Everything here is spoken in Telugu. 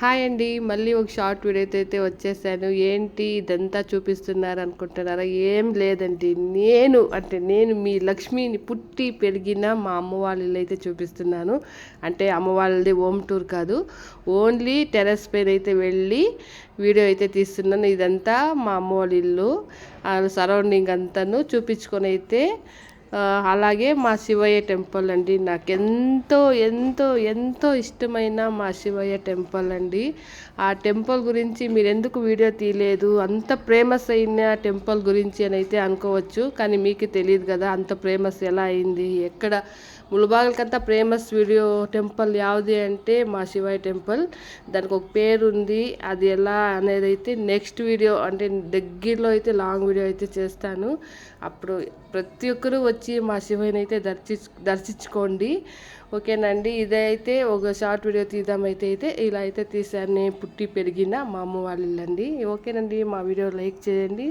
హాయ్ అండి. మళ్ళీ ఒక షార్ట్ వీడియోతో అయితే వచ్చేసాను. ఏంటి ఇదంతా చూపిస్తున్నారు అనుకుంటున్నారా? ఏం లేదండి. నేను మీ లక్ష్మిని పుట్టి పెరిగిన మా అమ్మ వాళ్ళ ఇల్లు అయితే చూపిస్తున్నాను. అంటే అమ్మ వాళ్ళది హోమ్ టూర్ కాదు. ఓన్లీ టెర్రస్ పైన అయితే వెళ్ళి వీడియో అయితే తీస్తున్నాను. ఇదంతా మా అమ్మ వాళ్ళ ఇల్లు. సరౌండింగ్ అంతాను చూపించుకొని అయితే అలాగే మా శివయ్య టెంపుల్ అండి. నాకు ఎంతో ఎంతో ఎంతో ఇష్టమైన మా శివయ్య టెంపుల్ అండి. ఆ టెంపుల్ గురించి మీరు ఎందుకు వీడియో తీయలేదు, అంత ఫేమస్ అయిన టెంపుల్ గురించి అని అయితే అనుకోవచ్చు. కానీ మీకు తెలియదు కదా అంత ఫేమస్ ఎలా అయింది, ఎక్కడ ములుబాగులకంతా ఫేమస్ వీడియో టెంపుల్ యావది అంటే మా శివయ్య టెంపుల్. దానికి ఒక పేరు ఉంది. అది ఎలా అనేది అయితే నెక్స్ట్ వీడియో అంటే దగ్గరలో అయితే లాంగ్ వీడియో అయితే చేస్తాను. అప్పుడు ప్రతి ఒక్కరూ వచ్చి మా శివయ్యని అయితే దర్శించుకోండి. ఓకేనండి. ఇదైతే ఒక షార్ట్ వీడియో తీద్దామైతే ఇలా అయితే తీసాను. నేను పుట్టి పెరిగిన మా అమ్మ వాళ్ళ ఇల్లండి. ఓకేనండి. మా వీడియో లైక్ చేయండి.